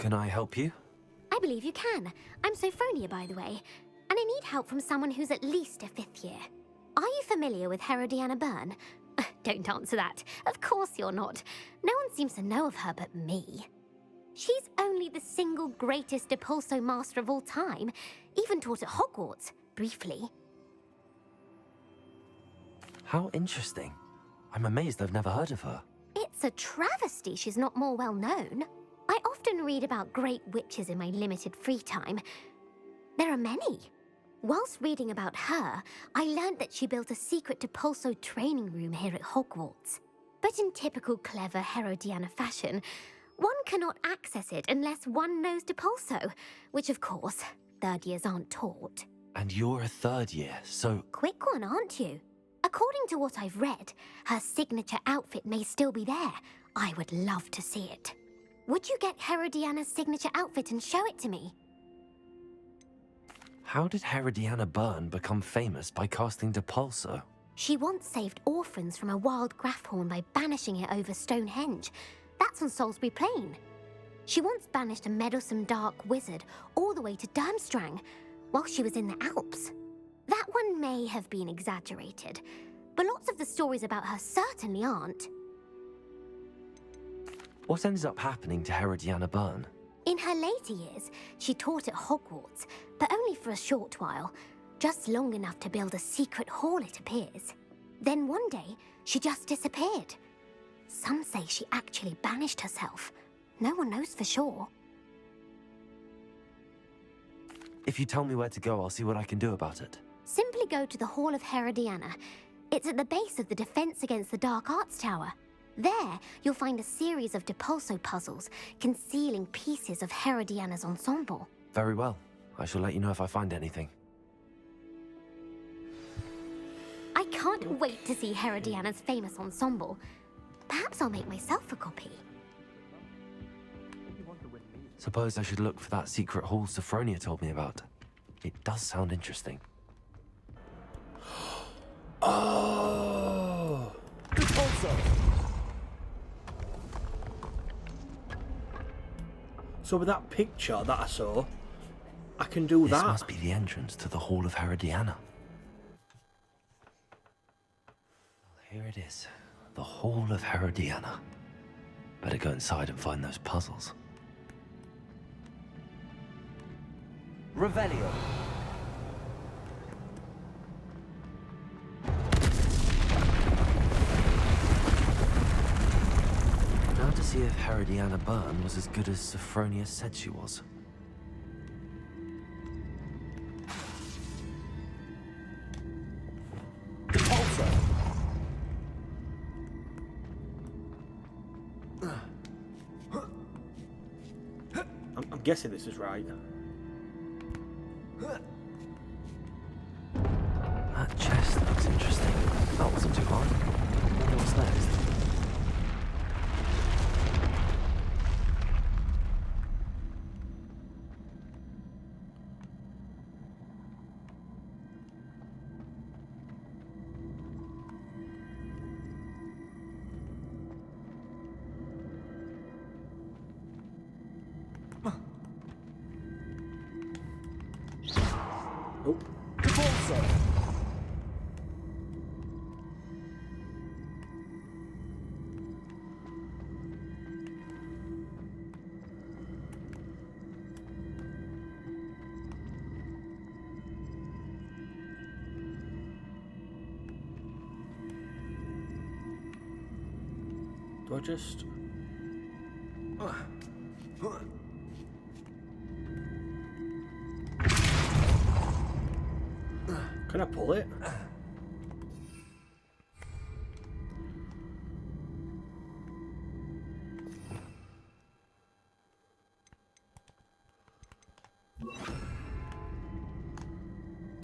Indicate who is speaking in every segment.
Speaker 1: Can I help you?
Speaker 2: I believe you can. I'm Sophronia, by the way, and I need help from someone who's at least a 5th year. Are you familiar with Herodiana Byrne? Don't answer that. Of course you're not. No one seems to know of her but me. She's only the single greatest Depulso master of all time, even taught at Hogwarts, briefly.
Speaker 1: How interesting. I'm amazed I've never heard of her.
Speaker 2: It's a travesty she's not more well known. I often read about great witches in my limited free time. There are many. Whilst reading about her, I learned that she built a secret Depulso training room here at Hogwarts. But in typical clever Herodiana fashion, one cannot access it unless one knows Depulso, which of course, 3rd years aren't taught.
Speaker 1: And you're a 3rd year, so...
Speaker 2: Quick one, aren't you? According to what I've read, her signature outfit may still be there. I would love to see it. Would you get Herodiana's signature outfit and show it to me?
Speaker 1: How did Herodiana Byrne become famous by casting Depulso?
Speaker 2: She once saved orphans from a wild Graphorn by banishing it over Stonehenge. That's on Salisbury Plain. She once banished a meddlesome dark wizard all the way to Durmstrang while she was in the Alps. That one may have been exaggerated, but lots of the stories about her certainly aren't.
Speaker 1: What ended up happening to Herodiana Byrne?
Speaker 2: In her later years, she taught at Hogwarts, but only for a short while, just long enough to build a secret hall, it appears. Then one day, she just disappeared. Some say she actually banished herself. No one knows for sure.
Speaker 1: If you tell me where to go, I'll see what I can do about it.
Speaker 2: Simply go to the Hall of Herodiana. It's at the base of the Defense Against the Dark Arts Tower. There, you'll find a series of Depulso puzzles concealing pieces of Herodiana's ensemble.
Speaker 1: Very well. I shall let you know if I find anything.
Speaker 2: I can't wait to see Herodiana's famous ensemble. Perhaps I'll make myself a copy.
Speaker 1: Suppose I should look for that secret hall Sophronia told me about. It does sound interesting.
Speaker 3: Oh! Depulso! So with that picture that I saw, I can do that.
Speaker 1: This must be the entrance to the Hall of Herodiana. Well, here it is. The Hall of Herodiana. Better go inside and find those puzzles.
Speaker 4: Revelio.
Speaker 1: Now to see if Herodiana Byrne was as good as Sophronia said she was.
Speaker 4: Depulso.
Speaker 3: I'm guessing this is right.
Speaker 1: That chest looks interesting. That wasn't too hard. I wonder what's next.
Speaker 3: Oh.
Speaker 4: Depulso.
Speaker 3: Do I just... Can I pull it?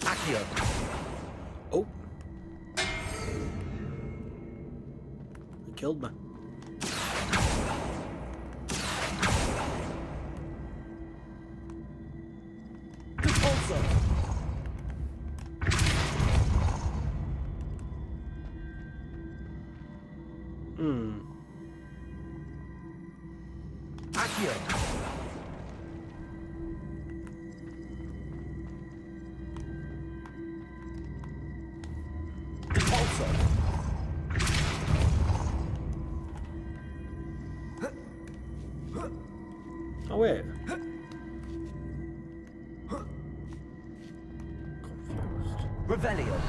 Speaker 4: Accio.
Speaker 3: Oh. It killed me.
Speaker 4: Depulso.
Speaker 3: Hmm.
Speaker 4: Accio.
Speaker 3: Oh wait.
Speaker 4: Revelio.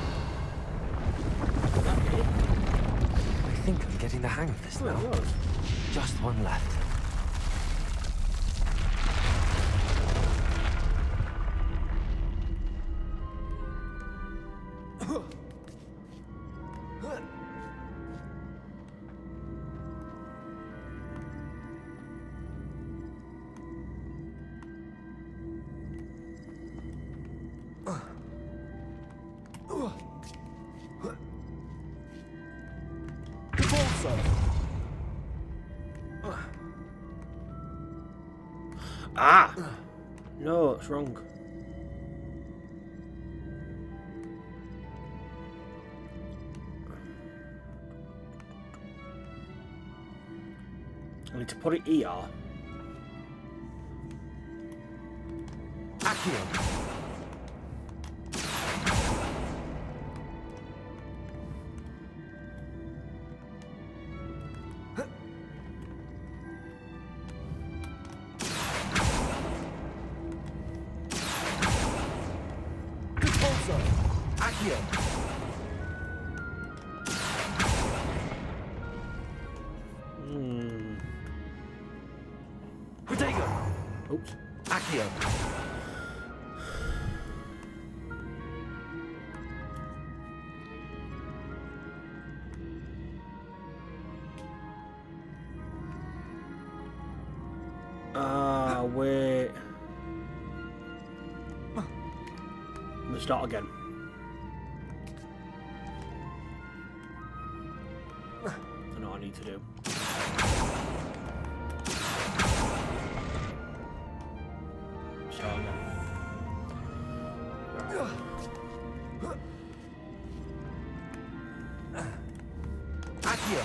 Speaker 1: I think I'm getting the hang of this now. Just one left.
Speaker 3: Ah! No, it's wrong. I need to put it here.
Speaker 4: Accio. Accio. Protego.
Speaker 3: Oops.
Speaker 4: Accio.
Speaker 3: Ah, wait. I'm gonna start again. I know what I need to do. Start again.
Speaker 4: Accio.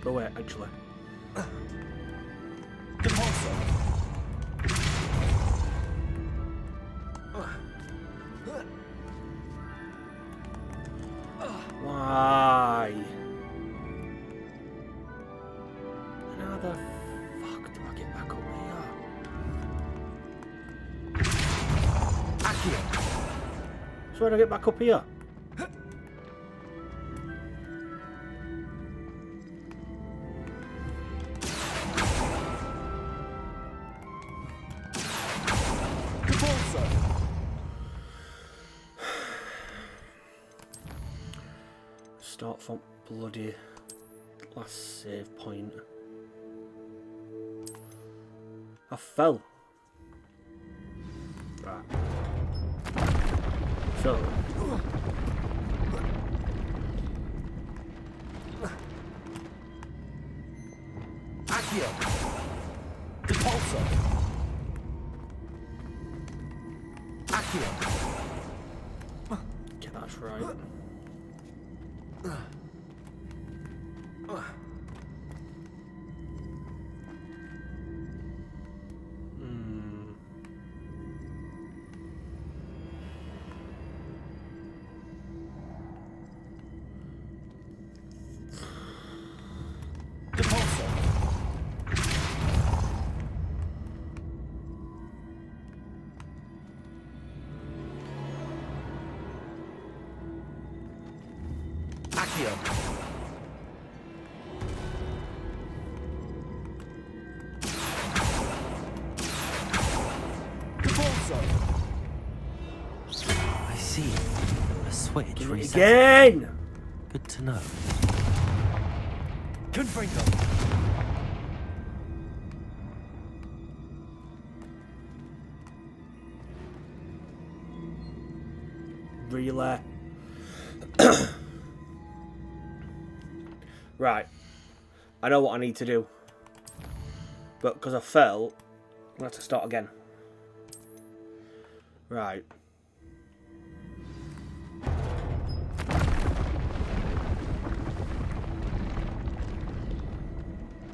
Speaker 3: But wait, actually.
Speaker 4: Depulso.
Speaker 3: Why? How the fuck do I get back up here?
Speaker 4: Accio.
Speaker 3: So where do I get back up here?
Speaker 4: Depulso.
Speaker 3: Start from bloody last save point. I fell. Right. So.
Speaker 4: Accio. Depulso. Accio.
Speaker 3: Okay, that's right.
Speaker 4: Depulso. Accio. Depulso.
Speaker 1: I see. A switch
Speaker 3: Do it
Speaker 1: resets.
Speaker 3: again!
Speaker 1: Good to know.
Speaker 4: Confringo.
Speaker 3: Really? Right. I know what I need to do. But because I fell, I'm going to have to start again. Right.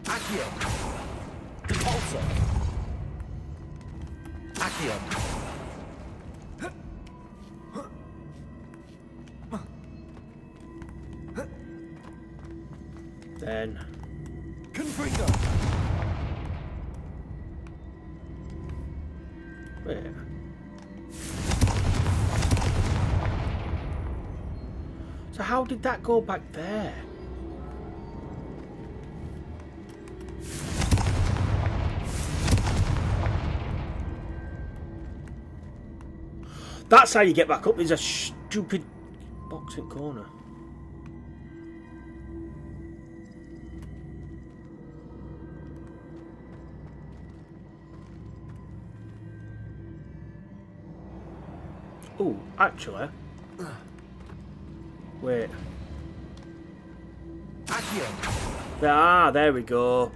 Speaker 4: Accio. Depulso. Accio.
Speaker 3: Then...
Speaker 4: Confringo.
Speaker 3: Wait. So how did that go back there? That's how you get back up. There's a stupid boxing corner. Oh, actually. Wait.
Speaker 4: Accio.
Speaker 3: There we go.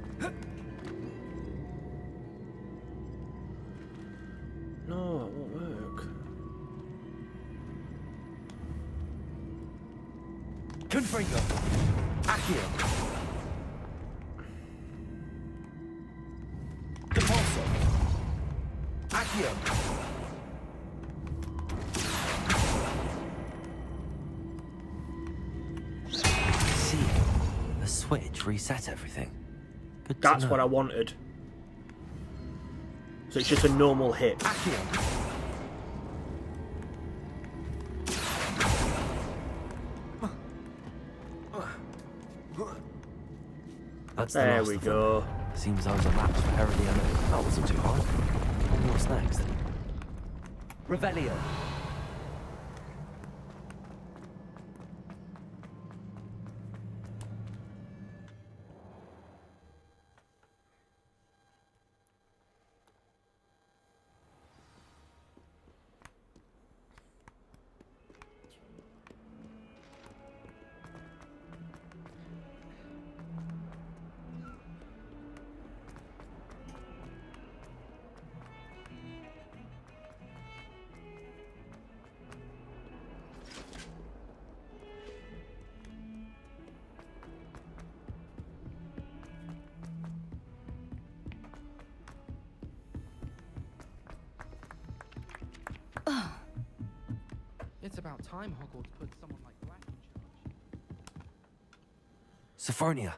Speaker 3: No, it won't work.
Speaker 4: Confringo. Accio. Depulso. Accio.
Speaker 1: See, the switch reset everything. Good to
Speaker 3: That's
Speaker 1: know.
Speaker 3: what I wanted. So it's just a normal hit.
Speaker 4: Accio.
Speaker 1: That's the
Speaker 3: There
Speaker 1: last
Speaker 3: we
Speaker 1: of them.
Speaker 3: go.
Speaker 1: Seems I was a match for Herodiana. That wasn't too hard. What's next?
Speaker 4: Revelio.
Speaker 5: It's about time Hogwarts put someone like Black in charge.
Speaker 1: Sophronia,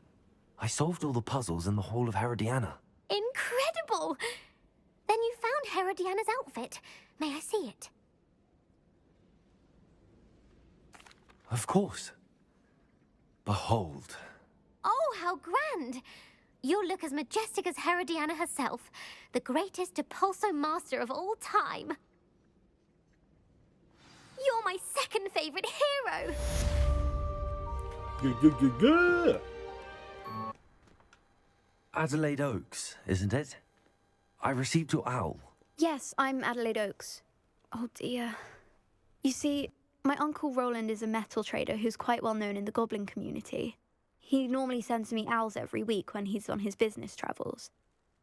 Speaker 1: I solved all the puzzles in the Hall of Herodiana.
Speaker 2: Incredible! Then you found Herodiana's outfit. May I see it?
Speaker 1: Of course. Behold.
Speaker 2: Oh, how grand! You'll look as majestic as Herodiana herself, the greatest Depulso master of all time. You're my second favorite hero!
Speaker 3: Yeah.
Speaker 1: Adelaide Oaks, isn't it? I received your owl.
Speaker 6: Yes, I'm Adelaide Oaks. Oh dear. You see, my uncle Roland is a metal trader who's quite well known in the goblin community. He normally sends me owls every week when he's on his business travels.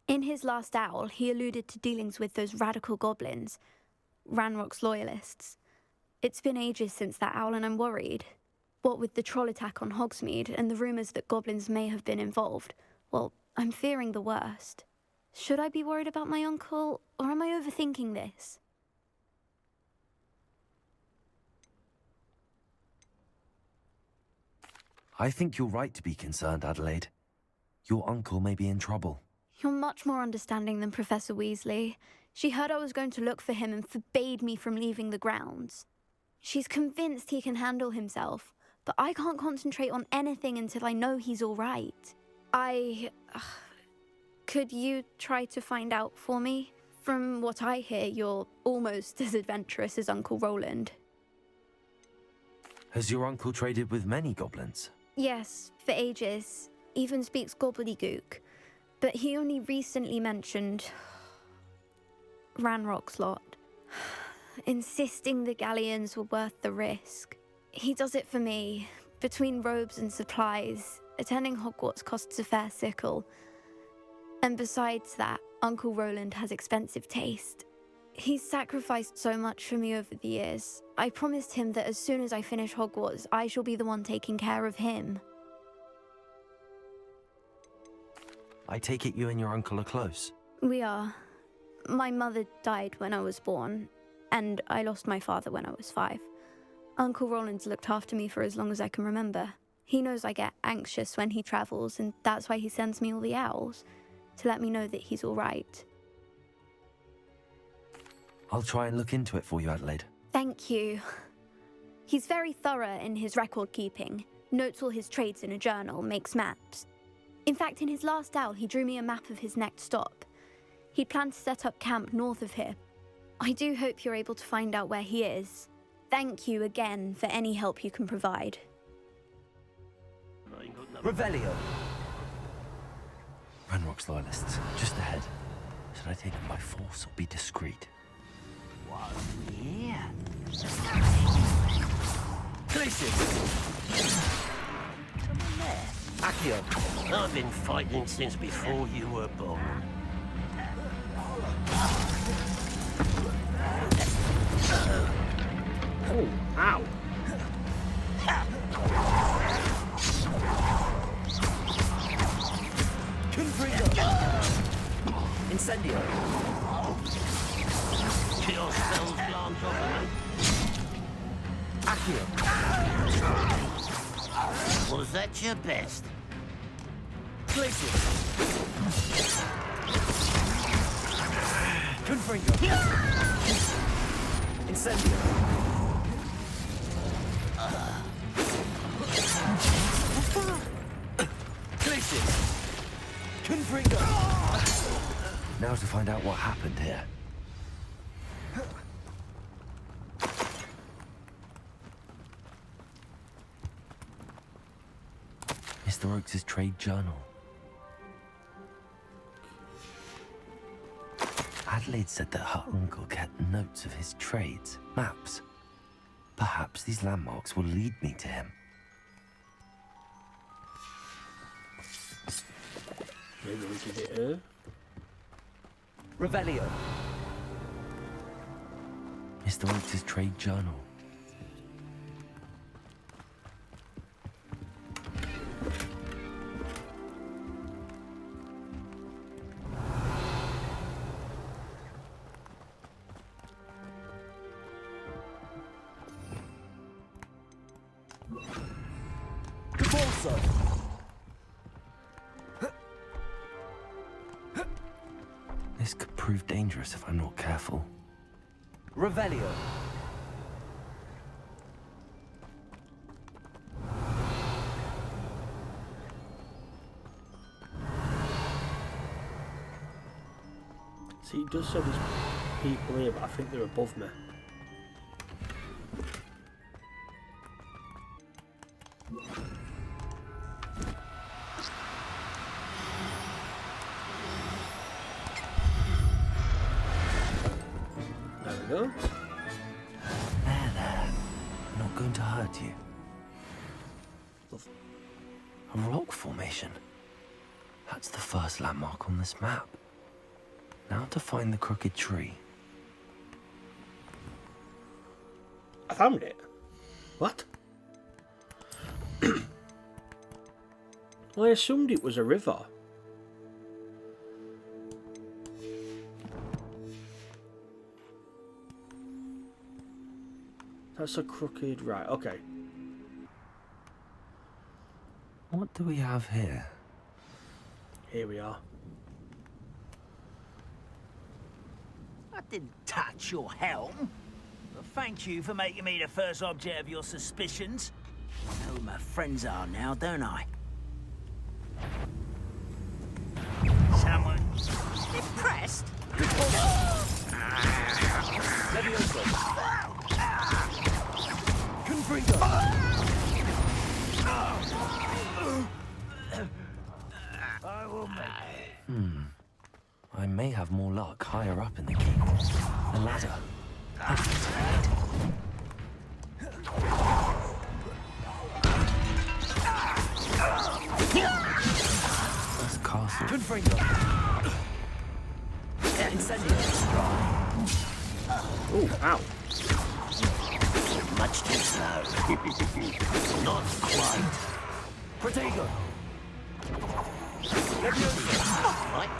Speaker 6: In his last owl, he alluded to dealings with those radical goblins, Ranrock's loyalists. It's been ages since that owl and I'm worried. What with the troll attack on Hogsmeade and the rumours that goblins may have been involved, well, I'm fearing the worst. Should I be worried about my uncle, or am I overthinking this?
Speaker 1: I think you're right to be concerned, Adelaide. Your uncle may be in trouble.
Speaker 6: You're much more understanding than Professor Weasley. She heard I was going to look for him and forbade me from leaving the grounds. She's convinced he can handle himself, but I can't concentrate on anything until I know he's all right. Could you try to find out for me? From what I hear, you're almost as adventurous as Uncle Roland.
Speaker 1: Has your uncle traded with many goblins?
Speaker 6: Yes, for ages. Even speaks gobbledygook. But he only recently mentioned Ranrock's lot, insisting the galleons were worth the risk. He does it for me. Between robes and supplies, attending Hogwarts costs a fair sickle. And besides that, Uncle Roland has expensive taste. He's sacrificed so much for me over the years. I promised him that as soon as I finish Hogwarts, I shall be the one taking care of him.
Speaker 1: I take it you and your uncle are close.
Speaker 6: We are. My mother died when I was born, and I lost my father when I was 5. Uncle Roland's looked after me for as long as I can remember. He knows I get anxious when he travels, and that's why he sends me all the owls, to let me know that he's all right.
Speaker 1: I'll try and look into it for you, Adelaide.
Speaker 6: Thank you. He's very thorough in his record keeping, notes all his trades in a journal, makes maps. In fact, in his last owl, he drew me a map of his next stop. He'd planned to set up camp north of here. I do hope you're able to find out where he is. Thank you again for any help you can provide.
Speaker 4: Revelio.
Speaker 1: Ranrock's loyalists, just ahead. Should I take them by force or be discreet?
Speaker 4: Yeah. Glacius. Someone there. Accio.
Speaker 7: I've been fighting since before you were born.
Speaker 3: Oh, ow.
Speaker 4: Confringo. Incendio.
Speaker 7: Kill spells glance off of me.
Speaker 4: Accio.
Speaker 7: Was that your best?
Speaker 4: Glacius. Confringo. Incendio. Glacius. Confringo.
Speaker 1: Now to find out what happened here. Mr. Oakes' trade journal. Adelaide said that her uncle kept notes of his trades, maps. Perhaps these landmarks will lead me to him.
Speaker 3: Maybe we can get her.
Speaker 4: Revelio.
Speaker 1: Mr. Oakes' trade journal.
Speaker 4: Cabolso.
Speaker 1: This could prove dangerous if I'm not careful.
Speaker 4: Revelio.
Speaker 3: See, it does show these people here, but I think they're above me. There we go.
Speaker 1: There. I'm not going to hurt you. A rock formation. That's the first landmark on this map. Now to find the crooked tree.
Speaker 3: I found it. What? I assumed it was a river. That's a crooked... Right, okay.
Speaker 1: What do we have here?
Speaker 3: Here we are.
Speaker 8: I didn't touch your helm. But thank you for making me the first object of your suspicions. I know who my friends are now, don't I? Someone impressed?
Speaker 4: Levioso. Confringo.
Speaker 8: I will make
Speaker 1: I may have more luck higher up in the keep. The ladder. That's a castle.
Speaker 4: Confringo. Incendio.
Speaker 3: Oh, ow.
Speaker 7: Much too slow. Not quite.
Speaker 4: Protego. Levioso.
Speaker 7: Right?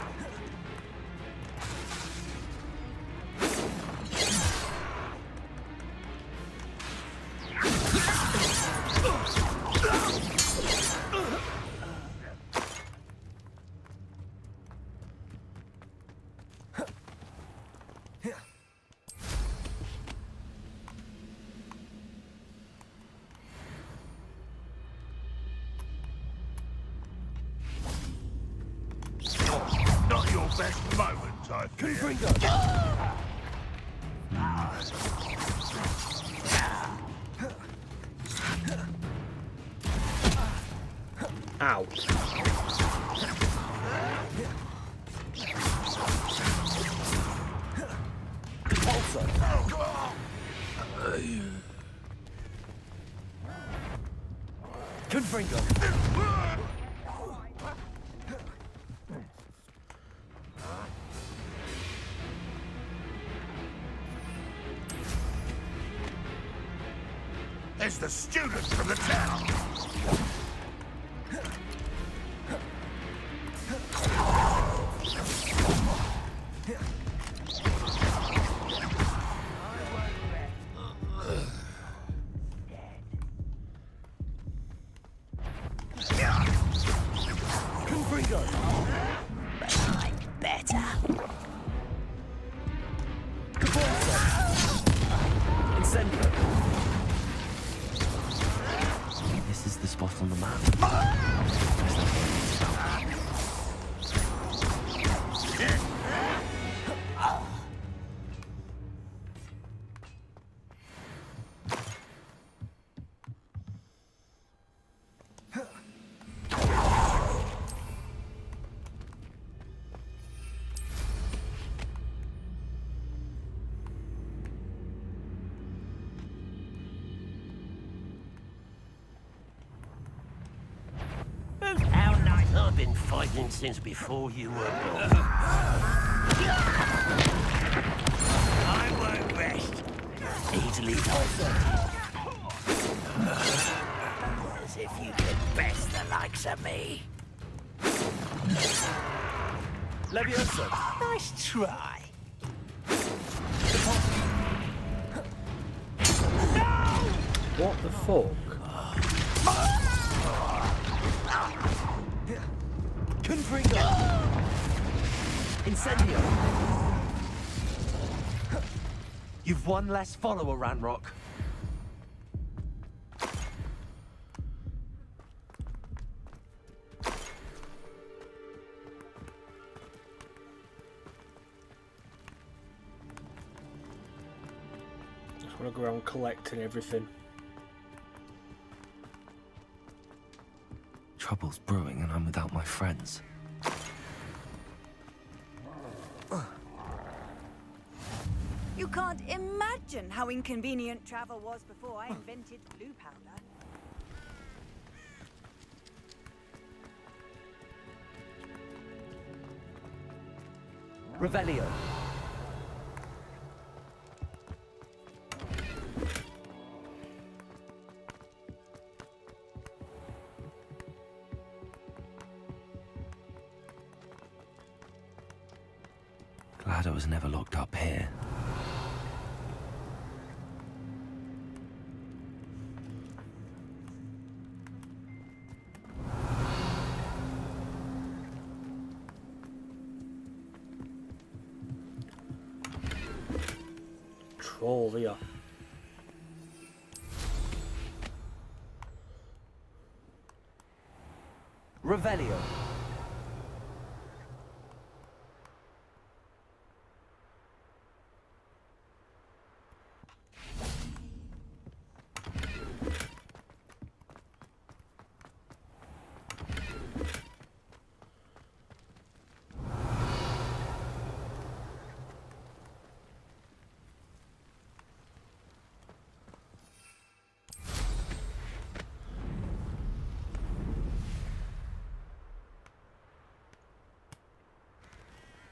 Speaker 7: best moment, I fear.
Speaker 4: Confringo!
Speaker 3: Ow.
Speaker 4: Pulsar! Confringo!
Speaker 7: It's the students from the town.
Speaker 4: Confringo!
Speaker 8: I'm better.
Speaker 4: Incendio!
Speaker 1: This is the spot on the map. Is that what it's about?
Speaker 8: How nice.
Speaker 9: I've been fighting since before you were born.
Speaker 8: I won't rest.
Speaker 9: Easily done.
Speaker 8: As if you could best the likes of me.
Speaker 4: Leviosa!
Speaker 8: Nice try.
Speaker 3: What the fuck?
Speaker 4: Confringo! Incendio! You've one less follower, Ranrock.
Speaker 3: Just want to go around collecting everything.
Speaker 1: Trouble's brewing and I'm without my friends.
Speaker 10: You can't imagine how inconvenient travel was before I invented blue powder.
Speaker 4: Revelio.
Speaker 1: Glad I was never locked up here.
Speaker 3: Troll here.
Speaker 4: Revelio.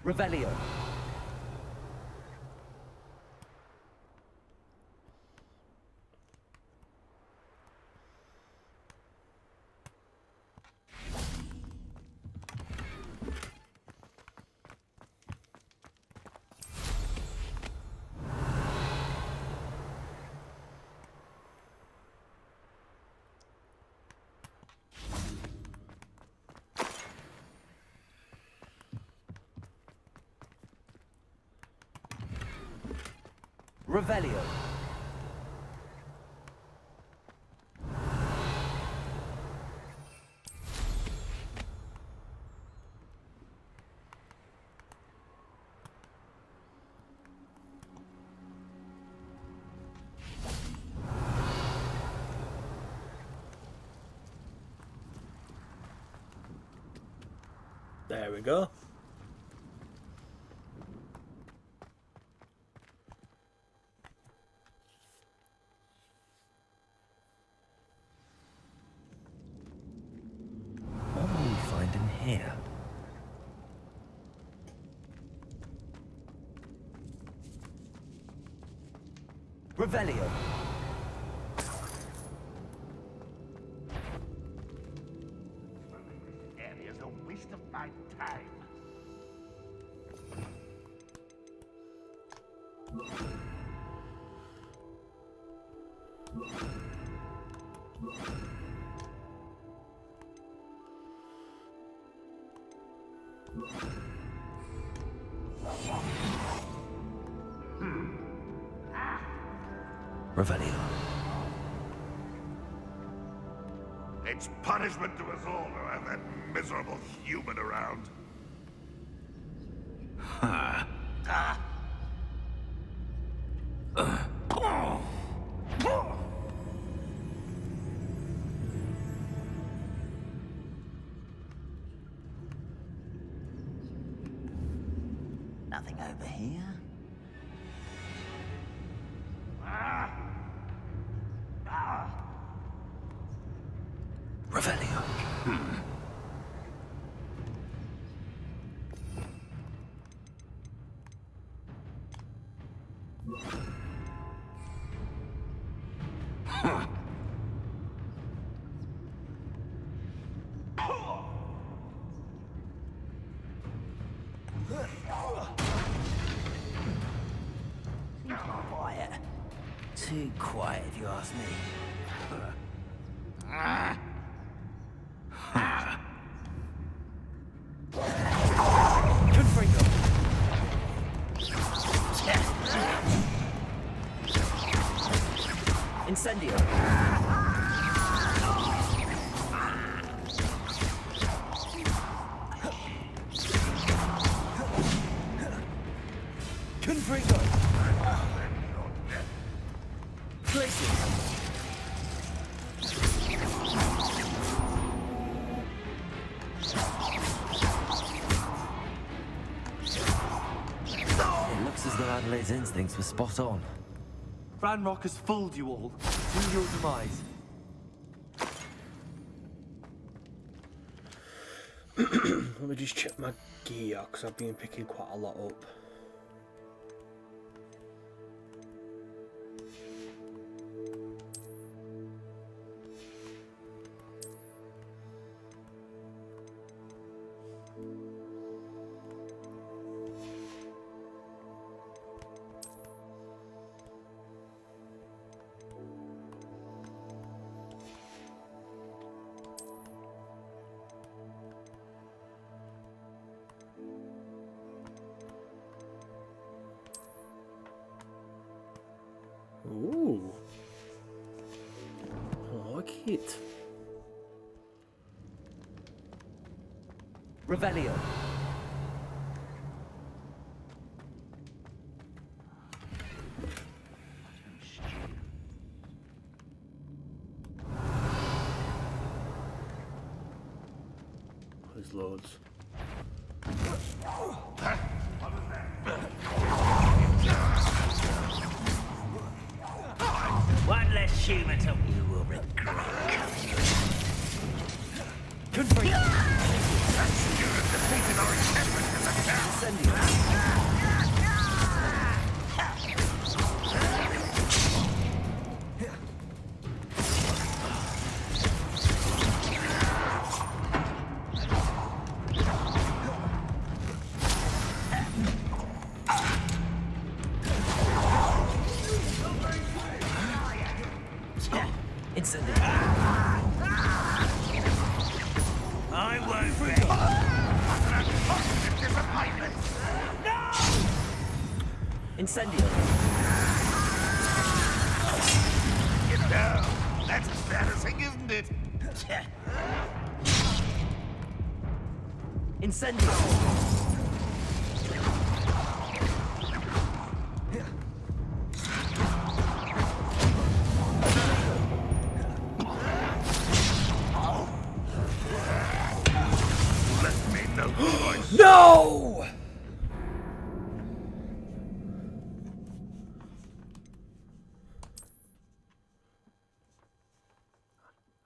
Speaker 4: Revelio. Revelio.
Speaker 3: There we go.
Speaker 1: What will we find in here?
Speaker 4: Revelio.
Speaker 7: Area's a waste of my time.
Speaker 1: Revelio.
Speaker 7: It's punishment to us all to have that miserable human around.
Speaker 8: Nothing over here.
Speaker 1: Revelio.
Speaker 8: Quiet. Too quiet, if you ask me.
Speaker 4: Incendio. Confringo. Glacier.
Speaker 1: It looks as though Adelaide's instincts were spot on.
Speaker 4: Ranrock has fooled you all. To your demise.
Speaker 3: Let me just check my gear, because I've been picking quite a lot up. Ooh. I like it.
Speaker 4: Revelio.
Speaker 3: There's loads.
Speaker 8: One less human to you will regret coming. I won't be.
Speaker 4: Incendio.
Speaker 7: Get down. That's embarrassing, isn't it?
Speaker 4: Incendio.
Speaker 7: Let me know.
Speaker 3: No!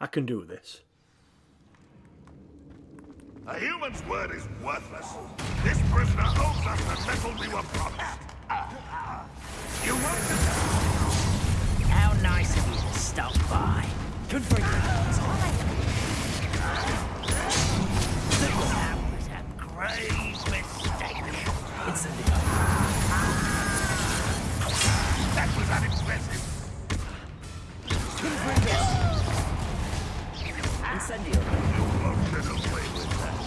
Speaker 3: I can do this.
Speaker 7: A human's word is worthless. This prisoner owes us the metal we were promised. You won't.
Speaker 8: How nice of you to stop by. That was a grave mistake.
Speaker 7: That was unimpressive.
Speaker 8: Incendio.
Speaker 7: You won't get away with that.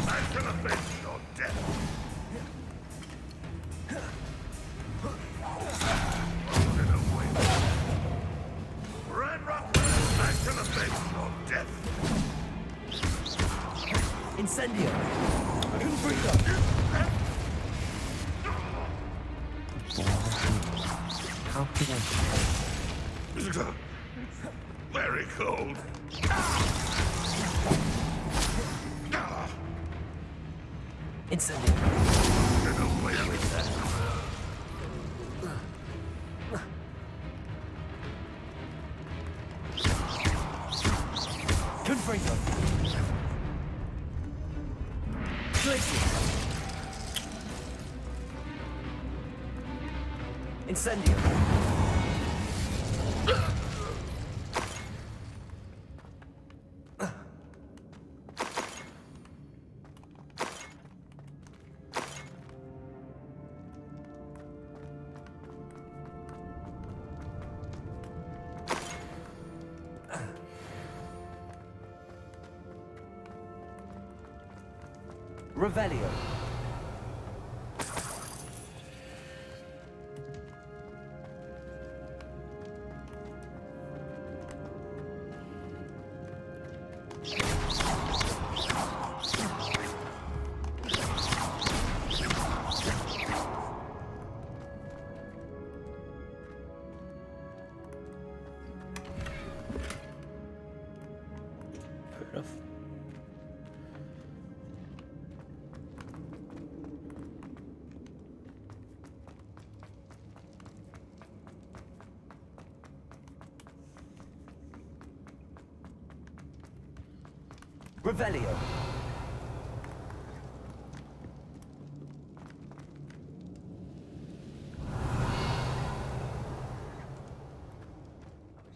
Speaker 7: I'm gonna avenge your death. Won't get away with that. Ranrock, I shall avenge your death.
Speaker 8: Incendio.
Speaker 1: How could I?
Speaker 7: Very cold.
Speaker 8: Incendio.
Speaker 7: Get away with that.
Speaker 8: Confringo. Incendio. Revelio.
Speaker 3: Fair enough.
Speaker 8: Revelio.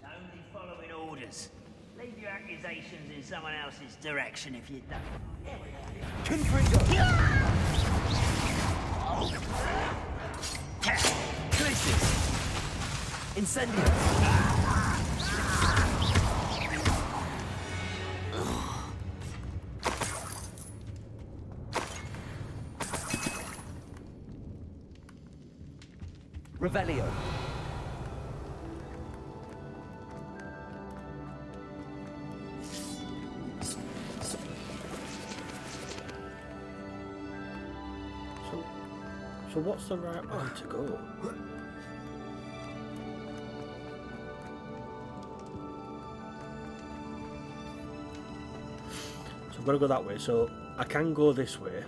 Speaker 8: Only following orders. Leave your accusations in someone else's direction if you don't. Confringo. Crisis. Incendio. Revelio.
Speaker 3: So what's the right way to go? So I've got to go that way. So I can go this way.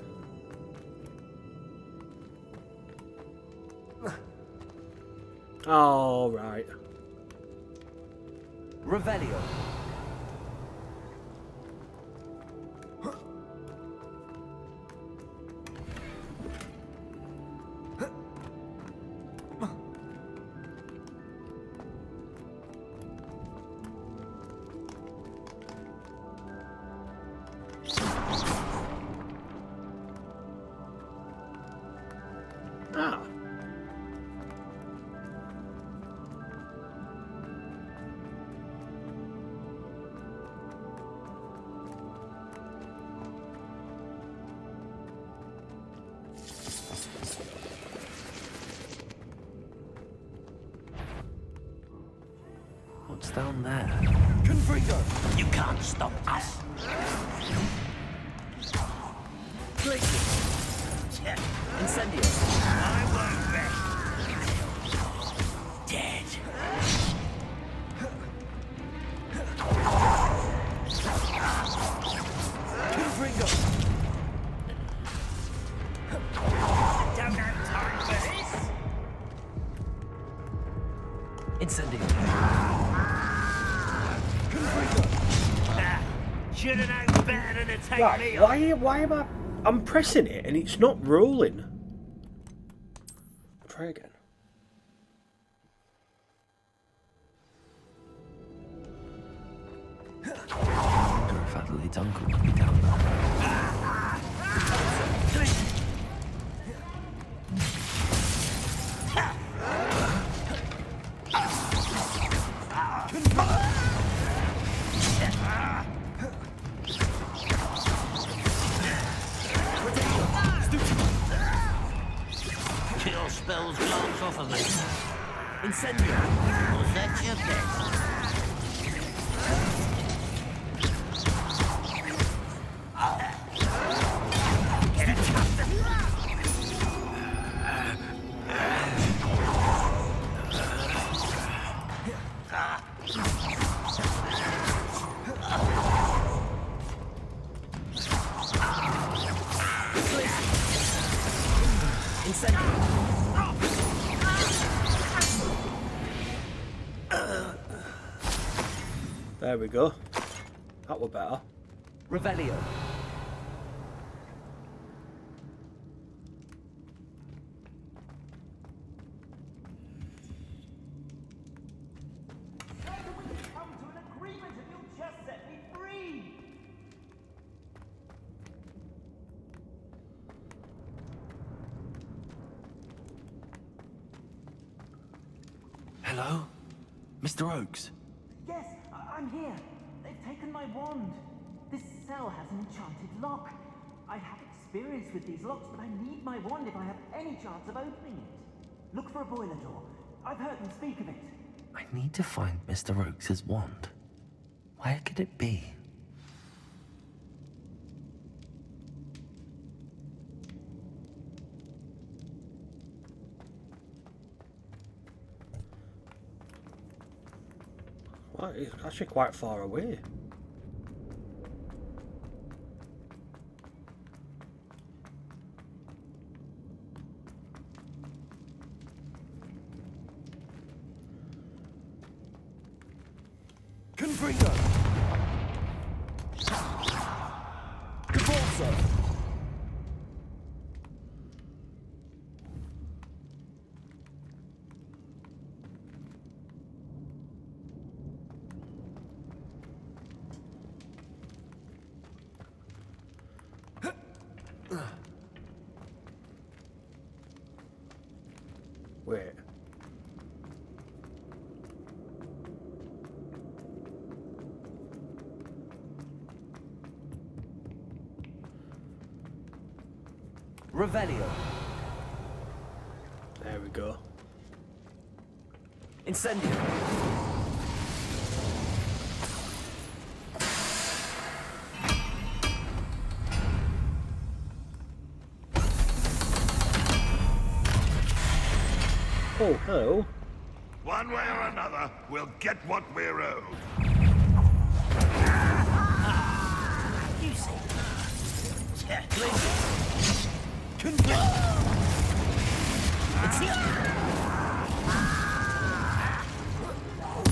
Speaker 3: Oh, right.
Speaker 8: Revelio.
Speaker 3: Ah.
Speaker 1: What's down there?
Speaker 8: Confringo.
Speaker 9: You can't stop us.
Speaker 8: Incendio.
Speaker 7: I
Speaker 8: Figured it out better than to take me
Speaker 3: Right,
Speaker 8: on.
Speaker 3: why am I... I'm pressing it and it's not rolling. Try again.
Speaker 1: I wonder if Adelaide's uncle could be down there.
Speaker 9: Kill spells glance off of me.
Speaker 8: Incendio.
Speaker 9: Was that your best?
Speaker 3: There we go. That were better.
Speaker 4: Revelio.
Speaker 1: Hello? Mr. Oakes?
Speaker 11: Yes, I'm here. They've taken my wand. This cell has an enchanted lock. I have experience with these locks, but I need my wand if I have any chance of opening it. Look for a boiler door. I've heard them speak of it.
Speaker 1: I need to find Mr. Oakes' wand. Where could it be?
Speaker 3: Well, it's actually quite far away.
Speaker 4: Confringo. Caborso.
Speaker 3: Wait.
Speaker 4: Revelio.
Speaker 3: There we go.
Speaker 4: Incendio.
Speaker 3: Oh, hello.
Speaker 7: One way or another, we'll get what we're owed.
Speaker 8: You see.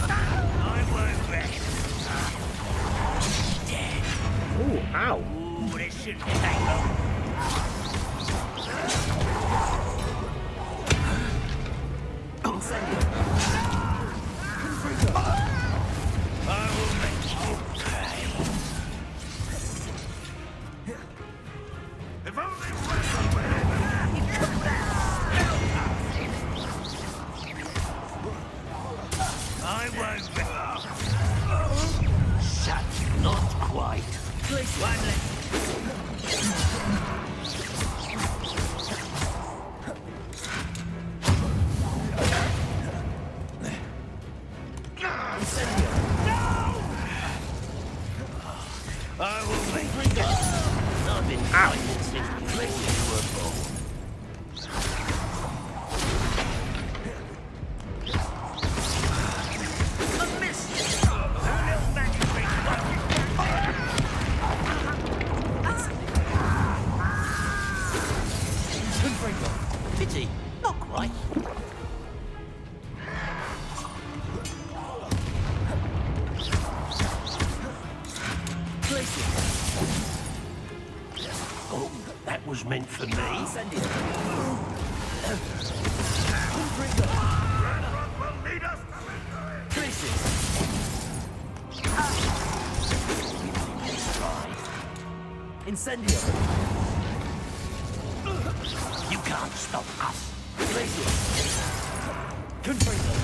Speaker 8: I won't rest. Dead.
Speaker 3: Oh, ow.
Speaker 8: Ooh, this shouldn't take long. I will make you pay.
Speaker 7: If only Wrestle were here.
Speaker 8: I won't rest.
Speaker 9: Shut, not quite.
Speaker 8: One left. I will make you.
Speaker 9: I've been fighting since before you were born.
Speaker 8: A miss. A little magic
Speaker 9: Pity, not quite.
Speaker 8: Place it.
Speaker 7: Oh, that was meant for me.
Speaker 8: Send it.
Speaker 7: Ranrock will need us to victory!
Speaker 8: Crisis. Incendio.
Speaker 7: You can't stop us.
Speaker 8: Crisis. Confringo.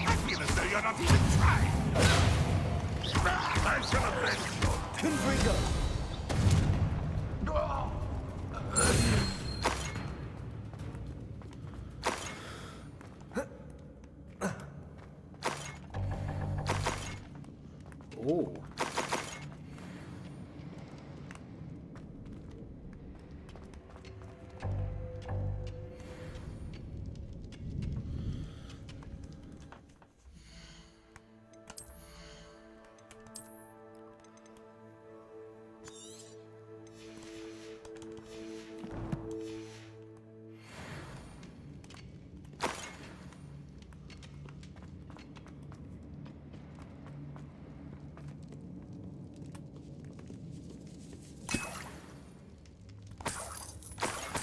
Speaker 7: I'm gonna say you're not even trying. I shall avenge you.
Speaker 8: Confringo.
Speaker 3: Oh.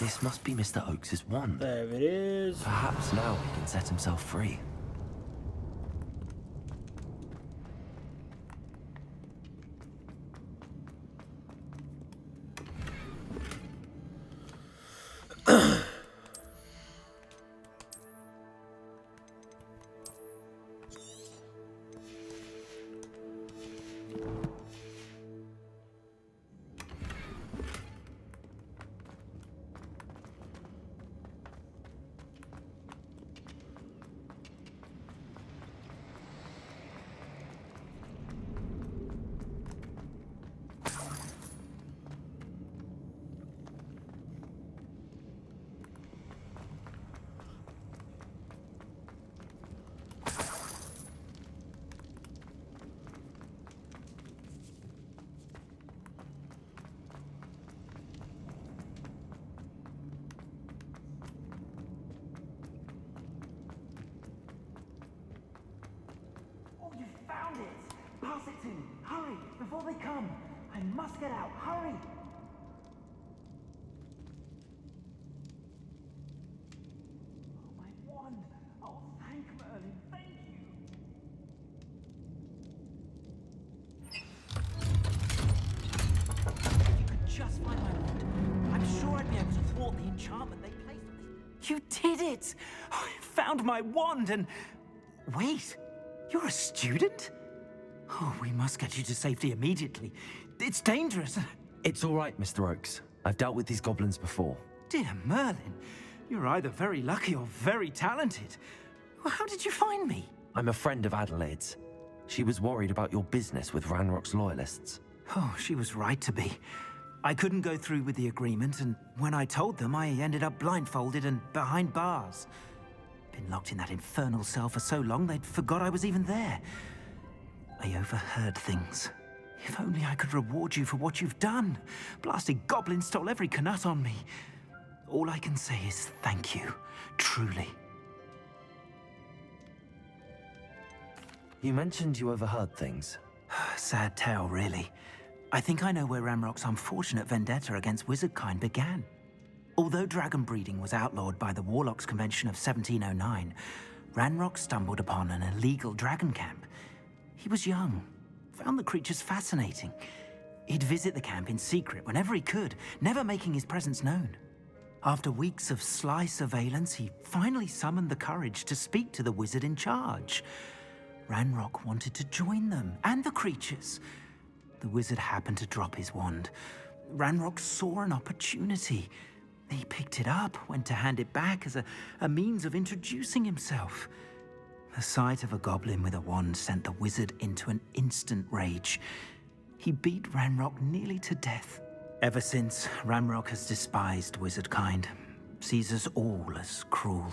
Speaker 1: This must be Mr. Oakes's wand.
Speaker 3: There it is.
Speaker 1: Perhaps now he can set himself free.
Speaker 11: Oh, you found it! Pass it to me! Hurry! Before they come! I must get out! Hurry! Oh, my wand! Oh, thank Merlin! Thank you!
Speaker 8: If you could just find my wand, I'm sure I'd be able to thwart the enchantment they placed on this. You did it! I found my wand and... Wait, you're a student? Oh, we must get you to safety immediately. It's dangerous.
Speaker 1: It's all right, Mr. Oakes. I've dealt with these goblins before.
Speaker 8: Dear Merlin, you're either very lucky or very talented. Well, how did you find me?
Speaker 1: I'm a friend of Adelaide's. She was worried about your business with Ranrock's loyalists.
Speaker 8: Oh, she was right to be. I couldn't go through with the agreement, and when I told them, I ended up blindfolded and behind bars. Been locked in that infernal cell for so long, they'd forgot I was even there. I overheard things. If only I could reward you for what you've done. Blasted goblin stole every canut on me. All I can say is thank you, truly.
Speaker 1: You mentioned you overheard things.
Speaker 8: Sad tale, really. I think I know where Ranrock's unfortunate vendetta against wizardkind began. Although dragon breeding was outlawed by the Warlocks Convention of 1709, Ranrock stumbled upon an illegal dragon camp. He was young, found the creatures fascinating. He'd visit the camp in secret whenever he could, never making his presence known. After weeks of sly surveillance, he finally summoned the courage to speak to the wizard in charge. Ranrock wanted to join them, and the creatures. The wizard happened to drop his wand. Ranrock saw an opportunity. He picked it up, went to hand it back as a means of introducing himself. The sight of a goblin with a wand sent the wizard into an instant rage. He beat Ranrock nearly to death. Ever since, Ranrock has despised wizardkind, sees us all as cruel.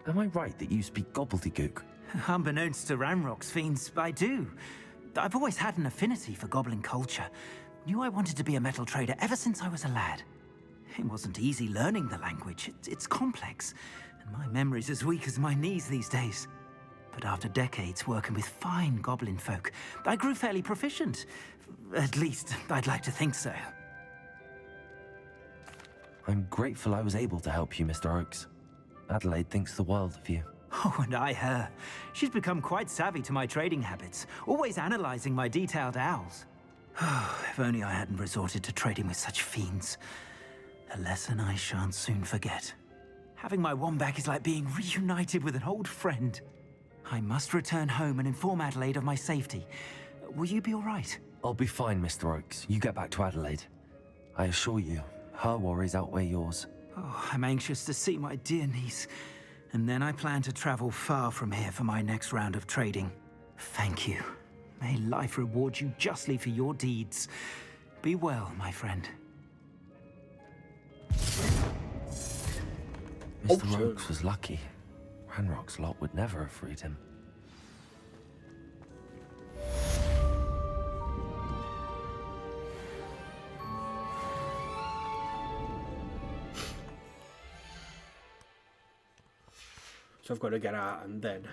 Speaker 1: Am I right that you speak gobbledygook?
Speaker 8: Unbeknownst to Ranrock's fiends, I do. I've always had an affinity for goblin culture. Knew I wanted to be a metal trader ever since I was a lad. It wasn't easy learning the language. It's complex, and my memory's as weak as my knees these days. But after decades working with fine goblin folk, I grew fairly proficient. At least, I'd like to think so.
Speaker 1: I'm grateful I was able to help you, Mr. Oakes. Adelaide thinks the world of you.
Speaker 8: Oh, and I her. She's become quite savvy to my trading habits, always analyzing my detailed owls. If only I hadn't resorted to trading with such fiends. A lesson I shan't soon forget. Having my wand back is like being reunited with an old friend. I must return home and inform Adelaide of my safety. Will you be all right?
Speaker 1: I'll be fine, Mr. Oakes. You get back to Adelaide. I assure you, her worries outweigh yours.
Speaker 8: Oh, I'm anxious to see my dear niece. And then I plan to travel far from here for my next round of trading. Thank you. May life reward you justly for your deeds. Be well, my friend.
Speaker 1: Mr. Oakes was lucky. Ranrock's lot would never have freed him.
Speaker 3: So I've got to get out and then